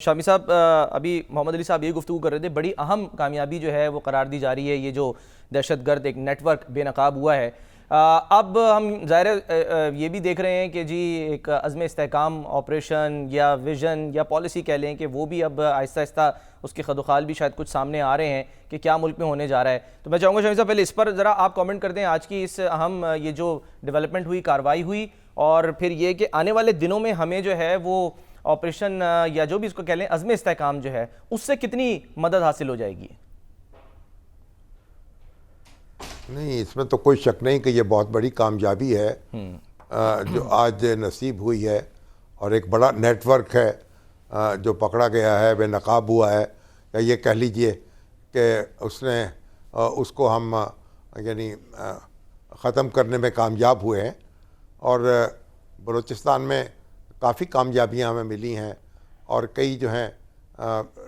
शामी साहब, अभी मोहम्मद अली साहब ये गुफ्तगू कर रहे थे, बड़ी अहम कामयाबी जो है वो करार दी जा रही है ये जो दहशतगर्द एक नेटवर्क बेनकाब हुआ है। अब हम ज़ाहिर ये भी देख रहे हैं कि जी एक अज़्म इस्तेहकाम ऑपरेशन या विज़न या पॉलिसी कह लें कि वो भी अब आहिस्ता आहिस्ता उसके खदोखाल भी शायद कुछ सामने आ रहे हैं कि क्या मुल्क में होने जा रहा है। तो मैं चाहूँगा शामी साहब पहले इस पर ज़रा आप कॉमेंट कर दें, आज की इस अहम ये जो डेवलपमेंट हुई, कार्रवाई हुई, और फिर ये कि आने वाले दिनों में हमें जो है वो ऑपरेशन या जो भी इसको कह लें अज़्म इस्तेहकाम जो है उससे कितनी मदद हासिल हो जाएगी। नहीं, इसमें तो कोई शक नहीं कि ये बहुत बड़ी कामयाबी है जो आज नसीब हुई है, और एक बड़ा नेटवर्क है जो पकड़ा गया है, बेनकाब हुआ है, या ये कह लीजिए कि उसको हम यानी ख़त्म करने में कामयाब हुए हैं। और बलूचिस्तान में काफ़ी कामयाबियां हमें मिली हैं, और कई जो हैं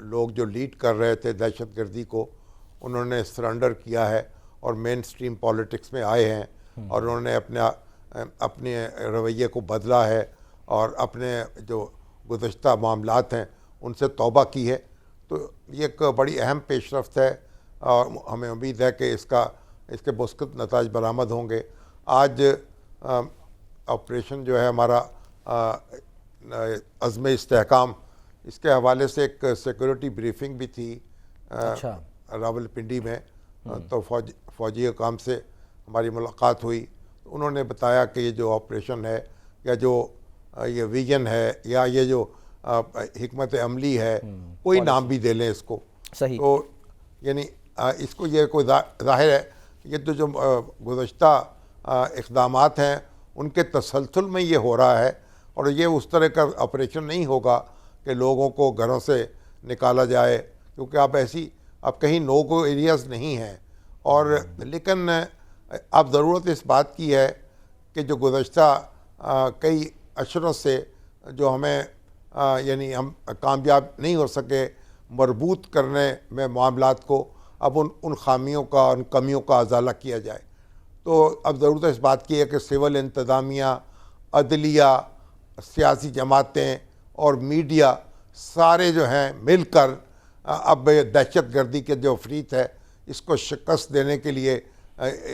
लोग जो लीड कर रहे थे दहशतगर्दी को, उन्होंने सरेंडर किया है और मेन स्ट्रीम पॉलिटिक्स में आए हैं, और उन्होंने अपने रवैये को बदला है और अपने जो गुज़श्ता मामलात हैं उनसे तौबा की है। तो ये एक बड़ी अहम पेशरफ्त है, और हमें उम्मीद है कि इसके मुस्बत नताज बरामद होंगे। आज ऑपरेशन जो है हमारा अज़्म इस्तेहकाम, इसके हवाले से एक सिक्योरिटी ब्रीफिंग भी थी अच्छा। रावलपिंडी में। तो फौजी हुकाम से हमारी मुलाकात हुई, तो उन्होंने बताया कि ये जो ऑपरेशन है, या जो ये विजन है, या ये जो हिकमत अमली है, कोई नाम भी दे लें इसको, सही। तो यानी इसको ये कोई ज़ाहिर है ये तो जो गुज़श्ता इक़दामात हैं उनके तसलसल में ये हो रहा है, और ये उस तरह का ऑपरेशन नहीं होगा कि लोगों को घरों से निकाला जाए, क्योंकि अब कहीं नो गो एरियाज़ नहीं हैं। और लेकिन अब ज़रूरत इस बात की है कि जो गुज़श्ता कई अशरों से जो हमें यानी हम कामयाब नहीं हो सके मरबूत करने में मामलात को, अब उन खामियों का, उन कमियों का अजाला किया जाए। तो अब ज़रूरत इस बात की है कि सिविल इंतज़ामिया, अदलिया, सियासी जमातें और मीडिया सारे जो हैं मिलकर अब दहशतगर्दी के जो अफरीत है इसको शिकस्त देने के लिए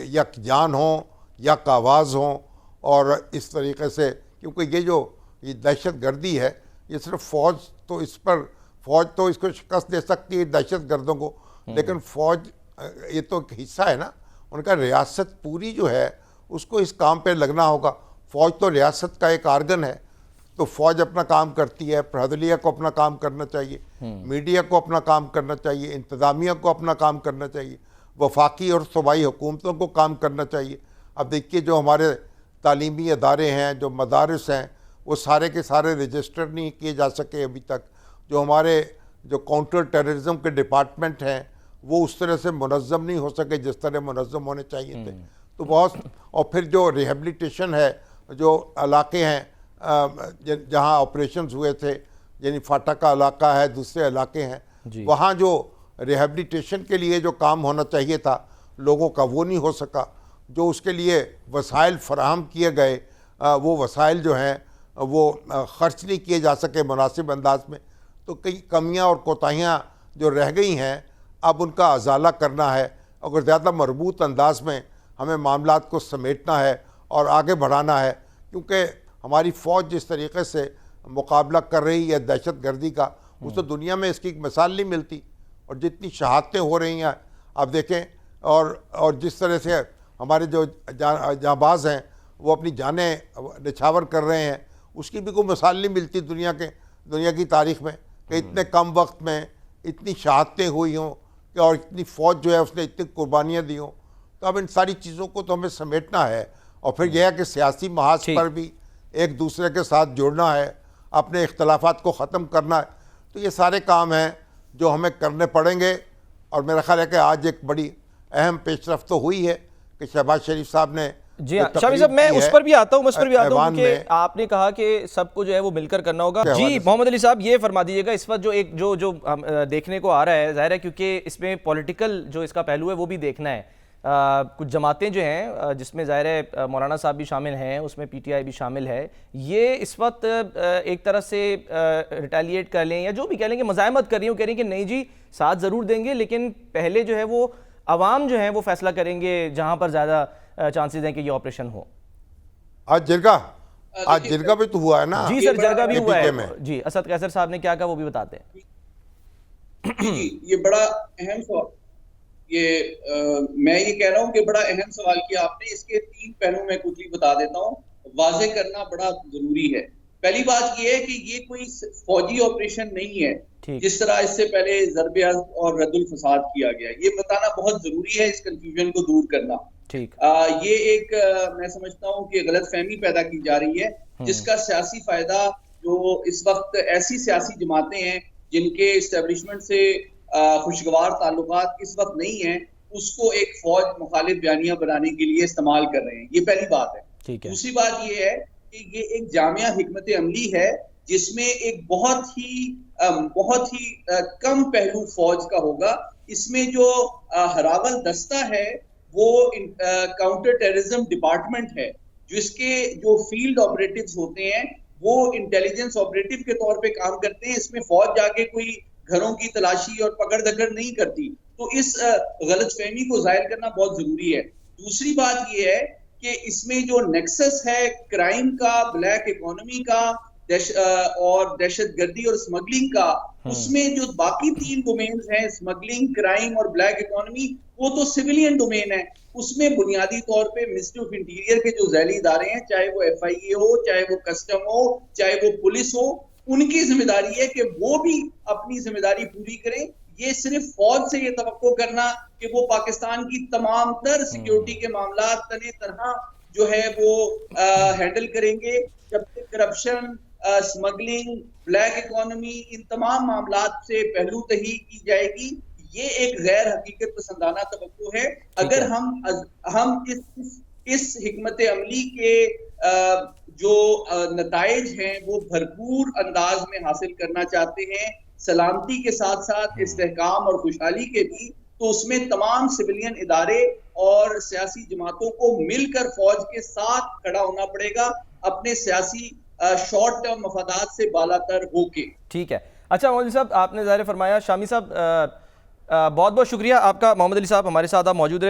यकजान हों, यक आवाज़ हों, और इस तरीके से, क्योंकि ये दहशतगर्दी है, ये सिर्फ फ़ौज तो इसको शिकस्त दे सकती है दहशतगर्दों को, लेकिन फ़ौज ये तो एक हिस्सा है ना उनका। रियासत पूरी जो है उसको इस काम पे लगना होगा। फ़ौज तो रियासत का एक आर्गन है, तो फ़ौज अपना काम करती है, प्रहदलिया को अपना काम करना चाहिए, मीडिया को अपना काम करना चाहिए, इंतज़ामिया को अपना काम करना चाहिए, वफाकी और सूबाई हुकूमतों को काम करना चाहिए। अब देखिए जो हमारे तालीमी अदारे हैं, जो मदारिस हैं, वो सारे के सारे रजिस्टर नहीं किए जा सके अभी तक। जो हमारे जो काउंटर टेररिज्म के डिपार्टमेंट हैं वो उस तरह से मुनज़्ज़म नहीं हो सके जिस तरह मुनज़्ज़म होने चाहिए थे। तो बहुत, और फिर जो रिहेबिलिटेशन है, जो इलाके हैं जहाँ ऑपरेशंस हुए थे, यानी फाटा का इलाका है, दूसरे इलाके हैं, वहाँ जो रिहेबिलिटेशन के लिए जो काम होना चाहिए था लोगों का वो नहीं हो सका। जो उसके लिए वसाइल फराहम किए गए वो वसाइल जो हैं वो ख़र्च नहीं किए जा सके मुनासिब अंदाज में। तो कई कमियाँ और कोताहियाँ जो रह गई हैं अब उनका अजाला करना है। अगर ज़्यादा मरबूत अंदाज में हमें मामलात को समेटना है और आगे बढ़ाना है, क्योंकि हमारी फ़ौज जिस तरीके से मुकाबला कर रही है दहशतगर्दी का, उसे दुनिया में इसकी मिसाल नहीं मिलती। और जितनी शहादतें हो रही हैं आप देखें, और जिस तरह से हमारे जो जांबाज हैं वो अपनी जानें निछावर कर रहे हैं, उसकी भी कोई मिसाल नहीं मिलती दुनिया की तारीख़ में, कि इतने कम वक्त में इतनी शहादतें हुई हों, कि और इतनी फ़ौज जो है उसने इतनी कुर्बानियाँ दी हों। तो अब इन सारी चीज़ों को तो हमें समेटना है, और फिर यह है कि सियासी महाज पर भी एक दूसरे के साथ जुड़ना है, अपने इख्तलाफात को ख़त्म करना है। तो ये सारे काम हैं जो हमें करने पड़ेंगे। और मेरा ख्याल है कि आज एक बड़ी अहम पेशरफ्त तो हुई है कि शहबाज शरीफ साहब ने। जी हाँ शामी साहब, मैं उस पर भी आता हूँ, क्योंकि आपने कहा कि सबको जो है वो मिलकर करना होगा। जी मोहम्मद अली साहब, ये फरमा दीजिएगा, इस वक्त जो एक जो देखने को आ रहा है, जाहिर है क्योंकि इसमें पॉलिटिकल जो इसका पहलू है वो भी देखना है। कुछ जमातें जो हैं जिसमें ज़ाहिर है मौलाना साहब भी शामिल हैं, उसमें PTI भी शामिल है, ये इस वक्त एक तरह से रिटेलिएट कर लें या जो भी कह लें कि मज़ाहमत कर रही हैं, कह रही हैं कि नहीं जी साथ ज़रूर देंगे लेकिन पहले जो है वो अवाम जो है वो फैसला करेंगे जहाँ पर ज़्यादा चांसेस हैं कि ये ऑपरेशन हो। आज जिरगा भी तो हुआ है ना। जी सर, जरगा भी हुआ APK है में। जी। असद कैसर साहब ने क्या कहा वो भी बताते हैं। जी, ये बड़ा अहम सवाल, मैं ये कह रहा हूँ कि बड़ा अहम सवाल किया आपने। इसके 3 पहलू मैं कुछ ही बता देता हूँ, वाज़ेह करना बड़ा जरूरी है। पहली बात ये है कि ये कोई फौजी ऑपरेशन नहीं है जिस तरह इससे पहले ज़रब और रद्दुल फसाद किया गया। ये बताना बहुत जरूरी है, इस कंफ्यूजन को दूर करना। ठीक। ये एक मैं समझता हूँ कि गलतफहमी पैदा की जा रही है जिसका सियासी फायदा, जो इस वक्त ऐसी सियासी जमातें हैं जिनके इस्टेब्लिशमेंट से खुशगवार ताल्लुकात इस वक्त नहीं है, उसको एक फौज मुखालिफ बयानिया बनाने के लिए इस्तेमाल कर रहे हैं। ये पहली बात है। दूसरी बात ये है कि ये एक जामिया हिकमत अमली है जिसमें एक बहुत ही कम पहलू फौज का होगा। इसमें जो हरावल दस्ता है वो काउंटर टेररिज्म डिपार्टमेंट है, जिसके जो फील्ड ऑपरेटिव्स होते हैं वो इंटेलिजेंस ऑपरेटिव के तौर पे काम करते हैं। इसमें फौज जाके कोई घरों की तलाशी और पकड़ दकड़ नहीं करती। तो इस गलतफहमी को जाहिर करना बहुत जरूरी है। दूसरी बात ये है कि इसमें जो नेक्सस है क्राइम का, ब्लैक इकोनॉमी का और दहशतगर्दी और स्मगलिंग का, उसमें जो बाकी 3 डोमेन्स हैं, स्मगलिंग, क्राइम और ब्लैक इकोनॉमी, वो तो सिविलियन डोमेन है। उसमें बुनियादी तौर पे मिनिस्ट्री ऑफ इंटीरियर के जो झैली इदारे हैं, चाहे वो FIA हो, चाहे वो कस्टम हो, चाहे वो पुलिस हो, उनकी जिम्मेदारी है कि वो भी अपनी जिम्मेदारी पूरी करें। ये सिर्फ फौज से ये तवक्को करना कि वो पाकिस्तान की तमाम तर सिक्योरिटी के मामला तने तनहा जो है वो हैंडल करेंगे, जब तक करप्शन, स्मगलिंग, ब्लैक इकोनॉमी, इन तमाम मामलात से पहलू तही की जाएगी, ये एक गैर हकीकत पसंदाना तवक्को है। अगर हम इस हिकमत अमली के जो नताइज हैं वो भरपूर अंदाज में हासिल करना चाहते हैं, सलामती के साथ साथ इस्तेहकाम और खुशहाली के भी, तो उसमें तमाम सिविलियन इदारे और सियासी जमातों को मिलकर फौज के साथ खड़ा होना पड़ेगा, अपने सियासी शॉर्ट टर्म मफादात से बालातर होके। ठीक है। अच्छा मौलवी साहब, आपने ज़ाहिर फरमाया, शामी साहब बहुत बहुत शुक्रिया आपका। मोहम्मद अली साहब हमारे साथ आप मौजूद रहे।